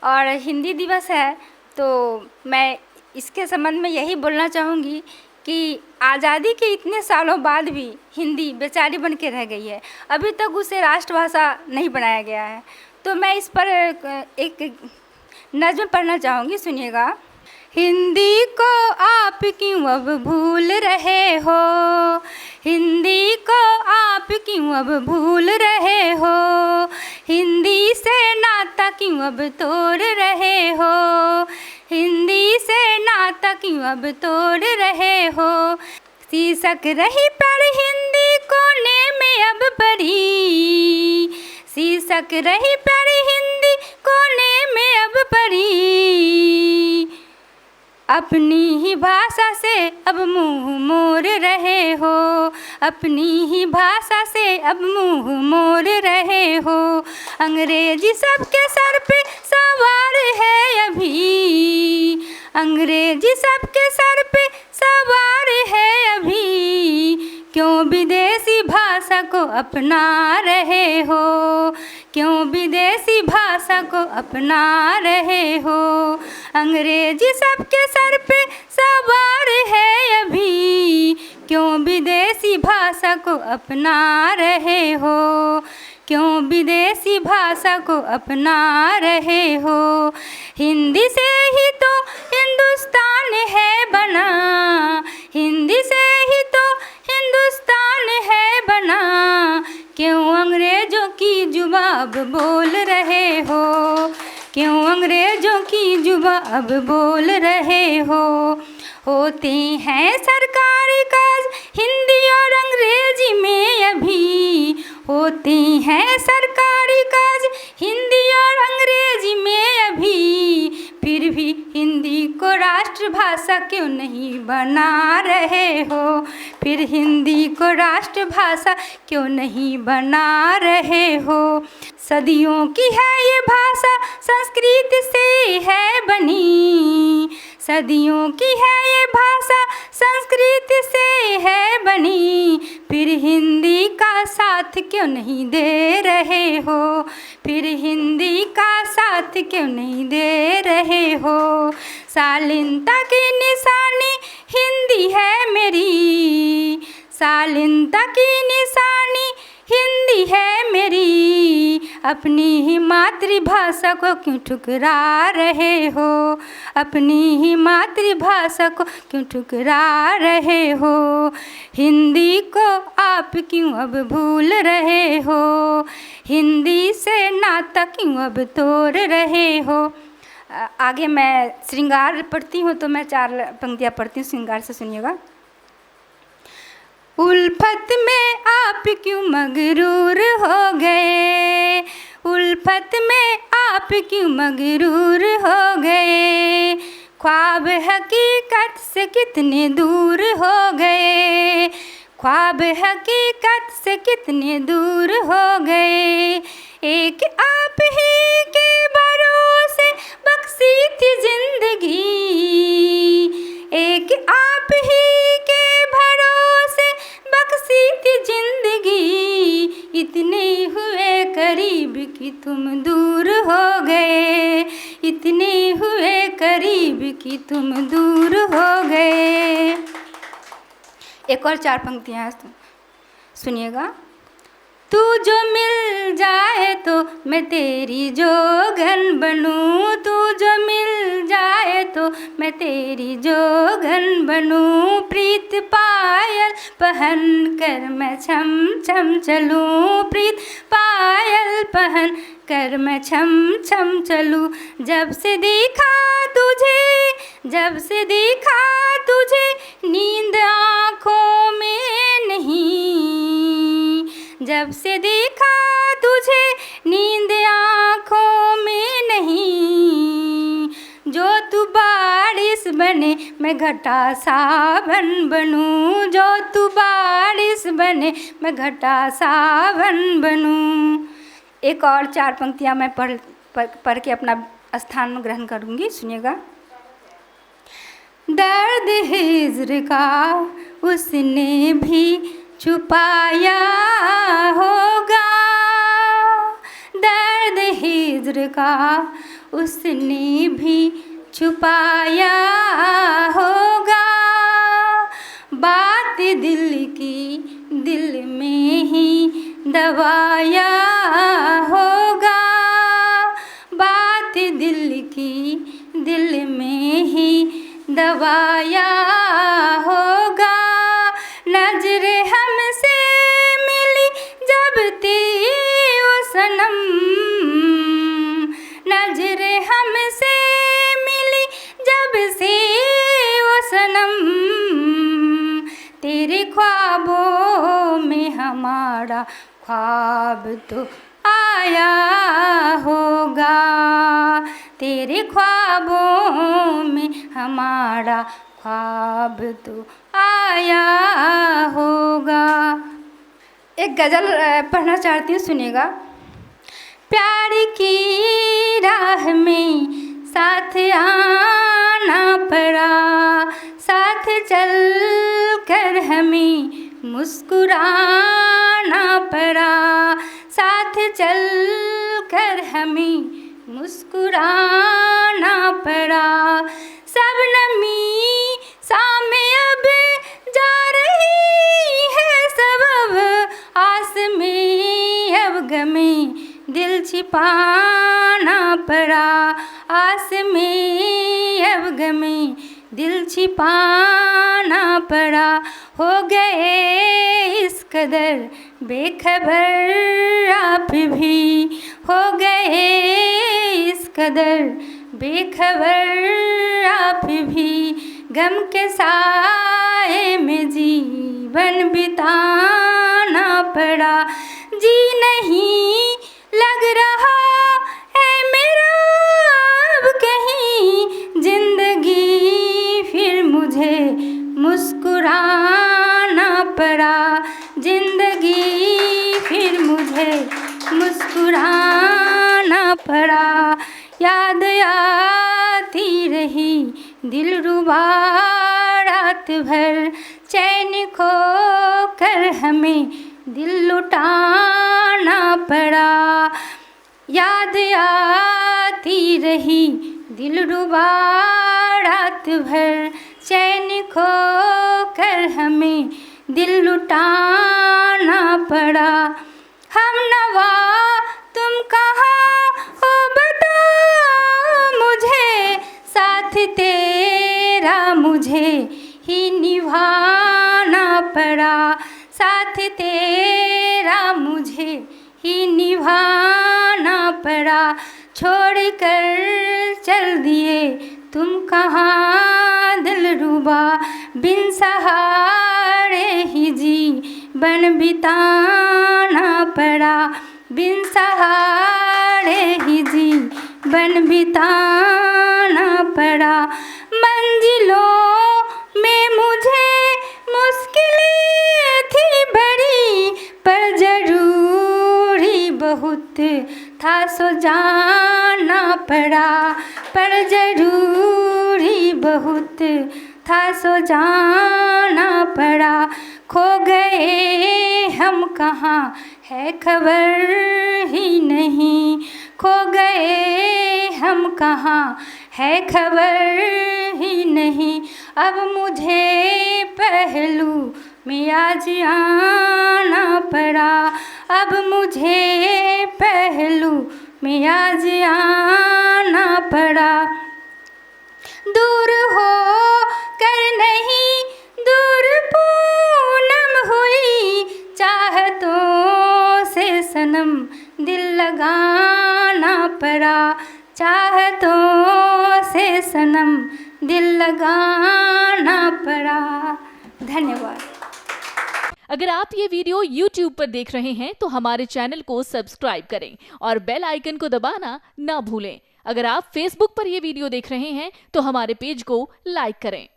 और हिंदी दिवस है तो मैं इसके संबंध में यही बोलना चाहूँगी कि आज़ादी के इतने सालों बाद भी हिंदी बेचारी बन के रह गई है, अभी तक उसे राष्ट्रभाषा नहीं बनाया गया है। तो मैं इस पर एक नज़्म पढ़ना चाहूँगी, सुनिएगा। हिंदी को आप क्यों अब भूल रहे हो, हिंदी को आप क्यों अब भूल रहे हो, हिंदी से नाता क्यों अब तोड़ रहे हो, हिंदी से नाता क्यों अब तोड़ रहे हो। शीर्षक रही पर हिंदी कोने में अब पढ़ी, शीर्षक रही पर हिंदी कोने में अब पढ़ी, अपनी ही भाषा से अब मुंह मोड़ रहे हो, अपनी ही भाषा से अब मुंह मोड़ रहे हो। अंग्रेजी सबके सर पे सवार है अभी, अंग्रेजी सबके सर पे सवार है अभी, क्यों विदेशी भाषा को अपना रहे हो, क्यों विदेशी भाषा को अपना रहे हो। अंग्रेजी सबके सर पे सवार है अभी, क्यों विदेशी भाषा को अपना रहे हो, क्यों विदेशी भाषा को अपना रहे हो। हिंदी से ही तो हिंदुस्तान है बना, हिंदी से ही तो हिंदुस्तान है बना, क्यों अंग्रेजों की जुबान अब बोल रहे हो, क्यों अंग्रेजों की जुबान अब बोल रहे हो। होते हैं सरकारी काज हिंदी और अंग्रेजी में अभी, होते हैं सरकारी काज हिंदी और अंग्रेजी में अभी, फिर भी हिंदी को राष्ट्रभाषा क्यों नहीं बना रहे हो, फिर हिंदी को राष्ट्रभाषा क्यों नहीं बना रहे हो। सदियों की है ये भाषा संस्कृत से है बनी, सदियों की है ये भाषा संस्कृत से है बनी, फिर हिंदी का साथ क्यों नहीं दे रहे हो, फिर हिंदी का साथ क्यों नहीं दे रहे हो। शालीनता की निशानी हिंदी है मेरी, शालीनता की निशानी हिंदी है मेरी, अपनी ही मातृभाषा को क्यों ठुकरा रहे हो, अपनी ही मातृभाषा को क्यों ठुकरा रहे हो। हिंदी को आप क्यों अब भूल रहे हो, हिंदी से नाता क्यों अब तोड़ रहे हो। आगे मैं श्रृंगार पढ़ती हूँ तो मैं 4 पंक्तियाँ पढ़ती हूँ, श्रृंगार से सुनिएगा। उल्फत में आप क्यों मगरूर हो गए, उल्फत में आप क्यों मगरूर हो गए, ख्वाब हकीकत से कितने दूर हो गए, ख्वाब हकीकत से कितने दूर हो गए। एक आप ही के भरोसे बख्शी थी जिंदगी, एक आप ही के भरोसे बख्शी थी जिंदगी, इतने हुए करीब कि तुम दूर हो गए, इतने हुए करीब कि तुम दूर हो गए। एक और 4 पंक्तियाँ हैं, सुनिएगा। तू जो मिल जाए तो मैं तेरी जोगन बनूं, तू जो मिल जाए तो मैं तेरी जोगन बनूं, प्रीत पायल पहन कर मैं छम छम चलूं, प्रीत पायल पहन कर मैं छम छम चलूं। जब से देखा तुझे, जब से देखा तुझे नींद आँखों में नहीं, जब से देखा तुझे नींद आँखों में नहीं, जो तू बारिश बने मैं घटा सावन बनूं, जो तू बारिश बने मैं घटा सावन बनूं। एक और 4 पंक्तियाँ मैं पढ़ के अपना स्थान ग्रहण करूँगी, सुनिएगा। दर्द हिज्र का उसने भी छुपाया होगा, दर्द हिज्र का उसने भी छुपाया होगा। बात दिल की दिल में ही दबाया होगा। बात दिल की दिल में ही दबाया होगा। नजर हमसे मिली जब थी वो सनम, नजर हमसे मिली जब से वो सनम, तेरे ख्वाबों में हमारा ख्वाब तो आया होगा। तेरे ख्वाबों में हमारा ख्वाब तो आया होगा। एक गज़ल पढ़ना चाहती हूँ, सुनिएगा। प्यार की राह में साथ आना पड़ा, साथ चल कर हमें मुस्कुराना पड़ा, साथ चल कर हमें मुस्कुराना पड़ा। सब नमी सामे अब जा रही है सबब, आस में अब गमे दिल छिपाना पड़ा, आस में अब गमे दिल छिपाना पड़ा। हो गए इस कदर बेखबर आप भी, हो गए इस कदर बेखबर आप भी, गम के साए में जीवन बिताना पड़ा। जी नहीं लग रहा है मेरा अब कहीं, जिंदगी फिर मुझे मुस्कुराना पड़ा, जिंदगी फिर मुझे मुस्कुराना पड़ा। याद आती रही दिलरुबा रात भर, चैन खो कर हमें दिल लुटाना पड़ा। याद आती रही दिलरुबा रात भर, चैन खो कर हमें दिल लुटाना पड़ा। हम नवा तुम कहाँ हो बताओ मुझे, साथ तेरा मुझे ही निभाना पड़ा, साथ तेरा मुझे ही निभाना पड़ा। छोड़ कर चल दिए तुम कहाँ दिलरुबा, बिन सहारे ही जीवन बिताना पड़ा, बिन सहारे ही जीवन बिताना पड़ा। मंजिलों में मुझे मुश्किलें थी बड़ी, पर जरूरी बहुत था सो जाना पड़ा, पर जरूरी बहुत था सो जाना पड़ा। खो गए हम कहाँ है खबर ही नहीं, खो गए हम कहाँ है खबर ही नहीं। अब मुझे पहलू में आज आना पड़ा, अब मुझे पहलू में आज आना पड़ा। दूर हो कर नहीं दूर पूनम हुई, चाहतों से सनम दिल लगाना पड़ा, चाहतों से सनम दिल लगाना पड़ा। धन्यवाद। अगर आप ये वीडियो YouTube पर देख रहे हैं तो हमारे चैनल को सब्सक्राइब करें और बेल आइकन को दबाना ना भूलें। अगर आप Facebook पर ये वीडियो देख रहे हैं तो हमारे पेज को लाइक करें।